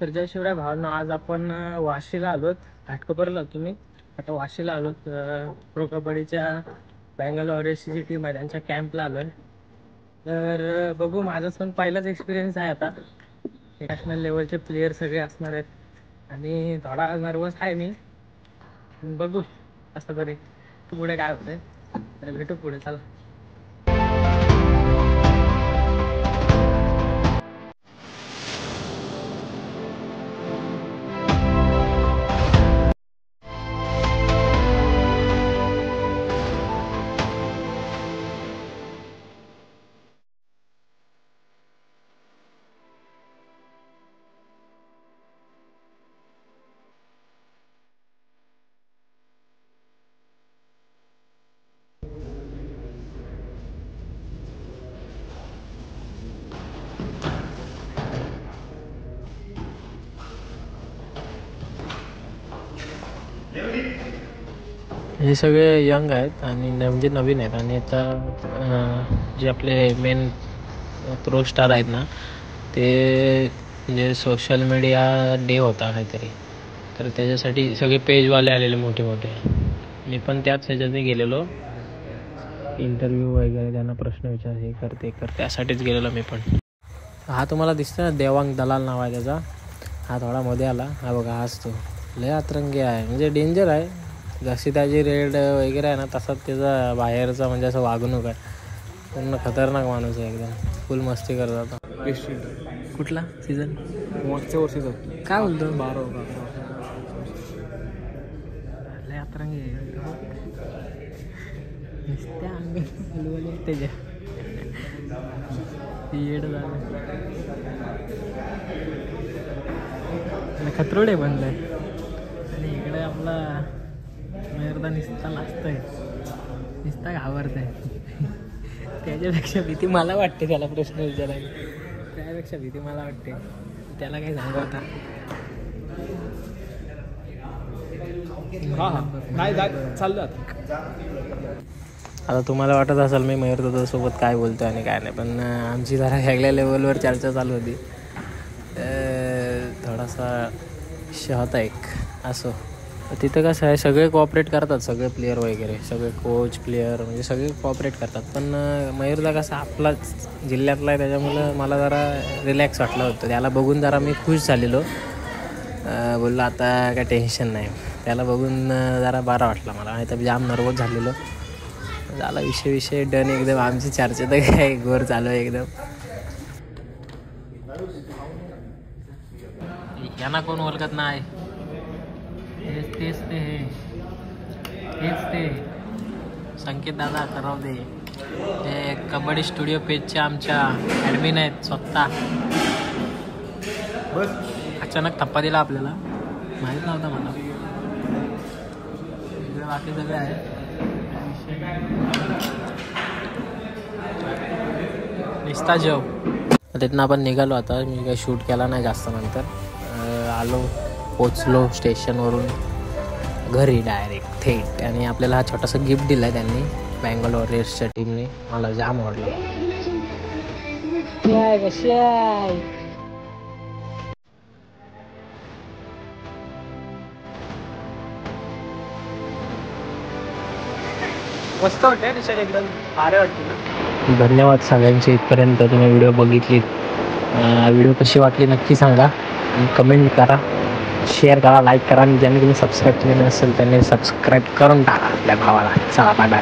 तर जय शिवराय भावांनो, आज आपण वाशीला आलोत. घाटकोपरला तुम्ही आता वाशीला आलोत. प्रो कबड्डीच्या बँगलोर ची टीम आहे, त्यांच्या कॅम्पला आलोय. तर बघू, माझा पण पहिलाच एक्सपिरियन्स आहे. आता नॅशनल लेवलचे प्लेयर सगळे असणार आहेत आणि थोडा नर्वस आहे मी. बघू असं तरी पुढे काय होतंय, तर भेटू पुढे. चला. हे सगळे यंग आहेत आणि म्हणजे नवीन आहेत. आणि आता जे आपले मेन प्रो स्टार आहेत ना, ते म्हणजे सोशल मीडिया डे होता काहीतरी, तर त्याच्यासाठी सगळे पेजवाले आलेले मोठे मोठे. मी पण त्याच ह्याच्यातही गेलेलो, इंटरव्ह्यू वगैरे त्यांना प्रश्न विचार हे करते त्यासाठीच गेलेलो मी पण. हा तुम्हाला दिसतो ना, देवांग दलाल नाव आहे त्याचा. हा थोडा मध्ये आला, हा बघा, हाच तो. लय अतरंगी आहे, म्हणजे डेंजर आहे. जशी त्याची रेड वगैरे आहे ना, तसाच त्याचा बाहेरचा म्हणजे असं वागणूक आहे. पूर्ण खतरनाक माणूस आहे एकदम. फुल मस्ती करत होता. कुठला सीझन? मागच्या वर्षीचा. काय बोलतो? 12 लय अतरंगी आहे. नुसत्या अंगी हलवले त्याच्या येड झालं. खतरोडे बनलाय आणि इकडे आपला मयूरदा निसता लाजतोय, निसता घाबरत आहे. त्याच्यापेक्षा भीती मला वाटते त्याला प्रश्न विचारायला. त्यापेक्षा भीती मला वाटते त्याला काही सांगू आता. नाही चाललं आता तुम्हाला वाटत असेल मी मयूर सोबत काय बोलतो आणि काय नाही, पण आमची जरा वेगळ्या लेवलवर चर्चा चालू होती. थोडासा शहता एक असो. तिथं कसं आहे, सगळे कोऑपरेट करतात, सगळे प्लेयर वगैरे, सगळे कोच प्लेयर म्हणजे सगळे कोऑपरेट करतात. पण मयूरदा कसा आपलाच जिल्ह्यातला आहे, त्याच्यामुळं मला जरा रिलॅक्स वाटलं होतं. त्याला बघून जरा मी खुश झालेलो. बोललो आता काय टेन्शन नाही. त्याला बघून जरा बरा वाटला मला, नाही तर जाम नर्वस झालेलो. झाला विषय डन एकदम. आमची चर्चा तर काय गोर चालू आहे एकदम. यांना कोण ओळखत नाही. तेच ते संकेत दादा करावदे, ते कबड्डी स्टुडिओ पेजच्या आमच्या ॲडमिन आहेत स्वतः. अचानक थप्पा दिला आपल्याला, माहीत नव्हता मला. इकडे बाकी सगळे आहे. निस्ता जेव. तिथनं आपण निघालो. आता मी काही शूट केला नाही जास्त. नंतर आलो, पोचलो स्टेशनवरून घरी डायरेक्ट थेट. आणि आपल्याला हा छोटासा गिफ्ट दिला आहे त्यांनी, बँगलोर रेसच्या टीमने. मला जाम आवडलं. कशी आहे? मस्त वाटते टी-शर्ट, एकदम भारी वाटते ना. धन्यवाद सगळ्यांचे, इथपर्यंत तुम्ही व्हिडिओ बघितलीत. व्हिडिओ कशी वाटली नक्की सांगा, कमेंट करा, शेअर करा, लाईक करा. आणि ज्यांनी तुम्ही सबस्क्राईब केले नसेल त्यांनी सबस्क्राईब करून टाका आपल्या भावाला. चला, बाय बाय.